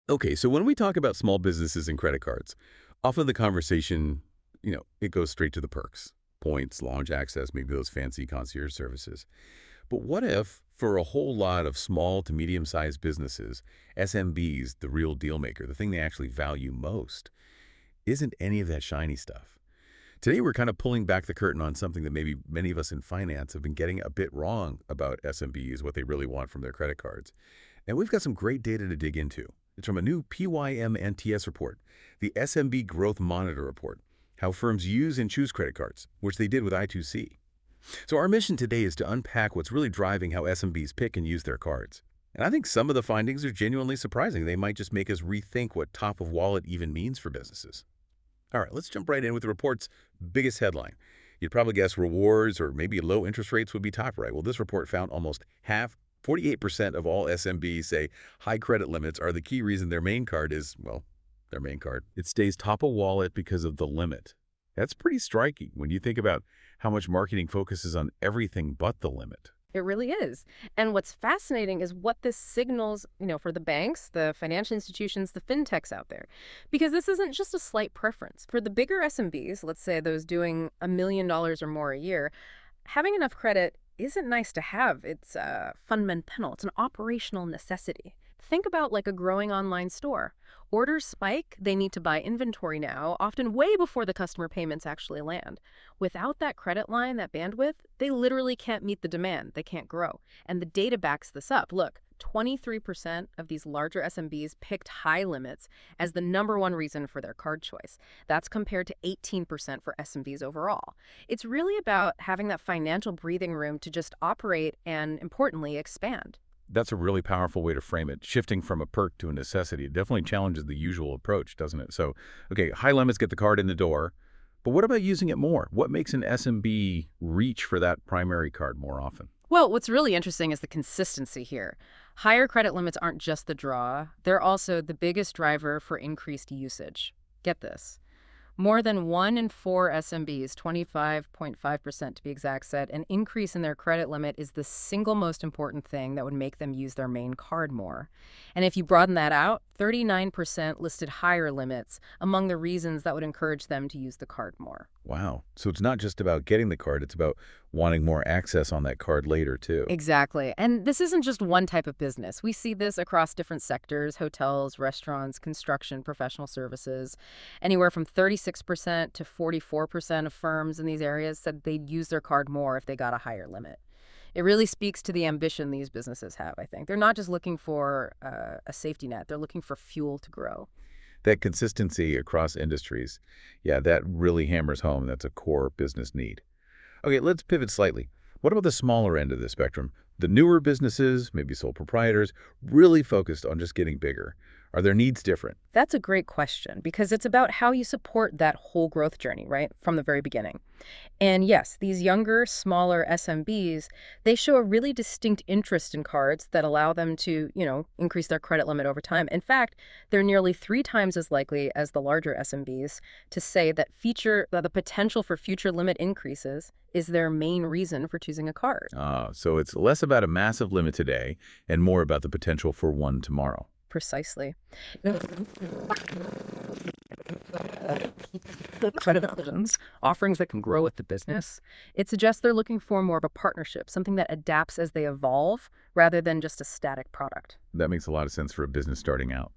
Okay, so when we talk about small businesses and credit cards, often the conversation, it goes straight to the perks. Points, lounge access, maybe those fancy concierge services. But what if, for a whole lot of small to medium-sized businesses, SMBs, the real deal maker, the thing they actually value most, isn't any of that shiny stuff? Today, we're kind of pulling back the curtain on something that maybe many of us in finance have been getting a bit wrong about SMBs, what they really want from their credit cards. And we've got some great data to dig into. It's from a new PYM-NTS report, the SMB Growth Monitor report, how firms use and choose credit cards, which they did with I2C. So our mission today is to unpack what's really driving how SMBs pick and use their cards. And I think some of the findings are genuinely surprising. They might just make us rethink what top of wallet even means for businesses. All right, let's jump right in with the report's biggest headline. You'd probably guess rewards or maybe low interest rates would be top right. Well, this report found almost half, 48% of all SMBs say high credit limits are the key reason their main card is, well, their main card. It stays top of wallet because of the limit. That's pretty striking when you think about how much marketing focuses on everything but the limit. It really is. And what's fascinating is what this signals, for the banks, the financial institutions, the fintechs out there. Because this isn't just a slight preference. For the bigger SMBs, let's say those doing $1 million or more a year, having enough credit isn't nice to have. It's fundamental. It's an operational necessity. Think about like a growing online store. Orders spike, they need to buy inventory now, often way before the customer payments actually land. Without that credit line, that bandwidth, they literally can't meet the demand. They can't grow. And the data backs this up. Look, 23% of these larger SMBs picked high limits as the #1 reason for their card choice. That's compared to 18% for SMBs overall. It's really about having that financial breathing room to just operate and, importantly, expand. That's a really powerful way to frame it. Shifting from a perk to a necessity. It definitely challenges the usual approach, doesn't it? So, okay, high limits get the card in the door, but what about using it more? What makes an SMB reach for that primary card more often? Well, what's really interesting is the consistency here. Higher credit limits aren't just the draw, they're also the biggest driver for increased usage. Get this. More than 1 in 4 SMBs, 25.5% to be exact, said an increase in their credit limit is the single most important thing that would make them use their main card more. And if you broaden that out, 39% listed higher limits among the reasons that would encourage them to use the card more. Wow. So it's not just about getting the card, it's about wanting more access on that card later, too. Exactly. And this isn't just one type of business. We see this across different sectors: hotels, restaurants, construction, professional services. Anywhere from 36% to 44% of firms in these areas said they'd use their card more if they got a higher limit. It really speaks to the ambition these businesses have, I think. They're not just looking for a safety net. They're looking for fuel to grow. That consistency across industries, yeah, that really hammers home. That's a core business need. Okay, let's pivot slightly. What about the smaller end of the spectrum? The newer businesses, maybe sole proprietors, really focused on just getting bigger. Are their needs different? That's a great question because it's about how you support that whole growth journey, right, from the very beginning. And yes, these younger, smaller SMBs, they show a really distinct interest in cards that allow them to, increase their credit limit over time. In fact, they're nearly 3 times as likely as the larger SMBs to say that the potential for future limit increases is their main reason for choosing a card. So it's less about a massive limit today and more about the potential for one tomorrow. Precisely. Offerings that can grow with the business. It suggests they're looking for more of a partnership, something that adapts as they evolve rather than just a static product. That makes a lot of sense for a business starting out.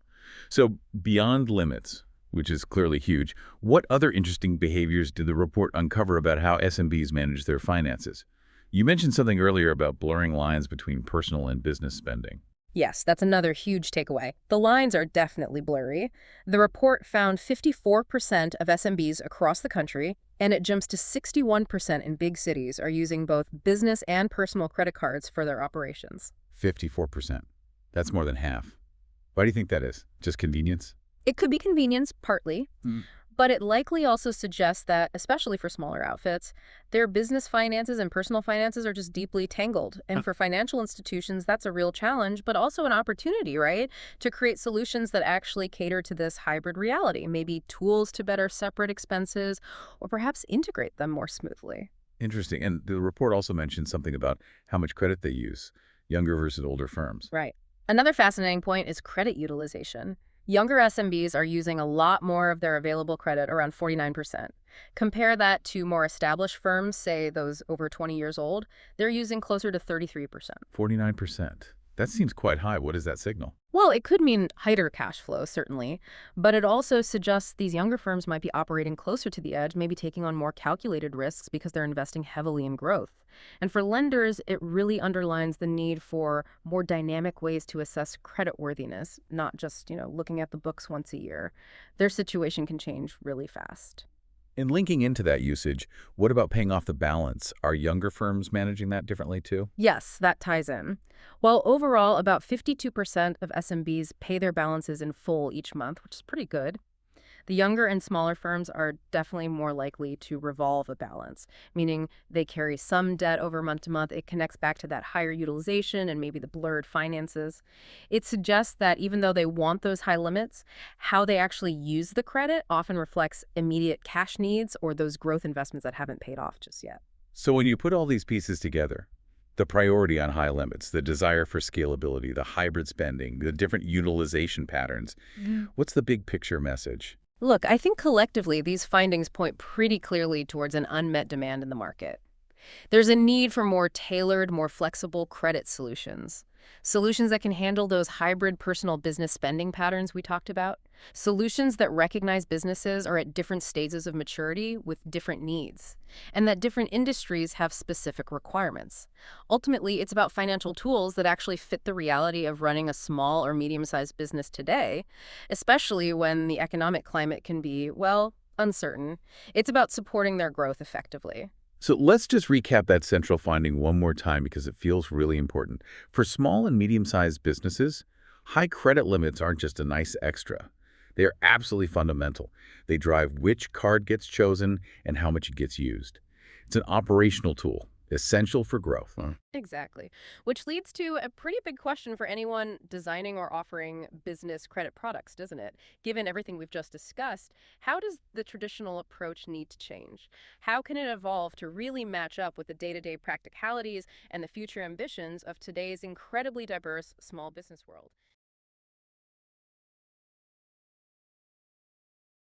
So beyond limits, which is clearly huge, what other interesting behaviors did the report uncover about how SMBs manage their finances? You mentioned something earlier about blurring lines between personal and business spending. Yes, that's another huge takeaway. The lines are definitely blurry. The report found 54% of SMBs across the country, and it jumps to 61% in big cities, are using both business and personal credit cards for their operations. 54%. That's more than half. Why do you think that is? Just convenience? It could be convenience, partly. But it likely also suggests that, especially for smaller outfits, their business finances and personal finances are just deeply tangled. And for financial institutions, that's a real challenge, but also an opportunity, right? To create solutions that actually cater to this hybrid reality, maybe tools to better separate expenses, or perhaps integrate them more smoothly. Interesting. And the report also mentioned something about how much credit they use, younger versus older firms. Right. Another fascinating point is credit utilization. Younger SMBs are using a lot more of their available credit, around 49%. Compare that to more established firms, say those over 20 years old, they're using closer to 33%. 49%. That seems quite high. What does that signal? Well, it could mean tighter cash flow, certainly, but it also suggests these younger firms might be operating closer to the edge, maybe taking on more calculated risks because they're investing heavily in growth. And for lenders, it really underlines the need for more dynamic ways to assess creditworthiness, not just, looking at the books once a year. Their situation can change really fast. In linking into that usage, what about paying off the balance? Are younger firms managing that differently too? Yes, that ties in. While overall, about 52% of SMBs pay their balances in full each month, which is pretty good. The younger and smaller firms are definitely more likely to revolve a balance, meaning they carry some debt over month to month. It connects back to that higher utilization and maybe the blurred finances. It suggests that even though they want those high limits, how they actually use the credit often reflects immediate cash needs or those growth investments that haven't paid off just yet. So when you put all these pieces together, the priority on high limits, the desire for scalability, the hybrid spending, the different utilization patterns, what's the big picture message? Look, I think collectively these findings point pretty clearly towards an unmet demand in the market. There's a need for more tailored, more flexible credit solutions. Solutions that can handle those hybrid personal business spending patterns we talked about. Solutions that recognize businesses are at different stages of maturity with different needs, and that different industries have specific requirements. Ultimately, it's about financial tools that actually fit the reality of running a small or medium-sized business today, especially when the economic climate can be, well, uncertain. It's about supporting their growth effectively. So let's just recap that central finding one more time because it feels really important. For small and medium-sized businesses, high credit limits aren't just a nice extra. They are absolutely fundamental. They drive which card gets chosen and how much it gets used. It's an operational tool, essential for growth. Exactly. Which leads to a pretty big question for anyone designing or offering business credit products, doesn't it? Given everything we've just discussed, how does the traditional approach need to change? How can it evolve to really match up with the day-to-day practicalities and the future ambitions of today's incredibly diverse small business world?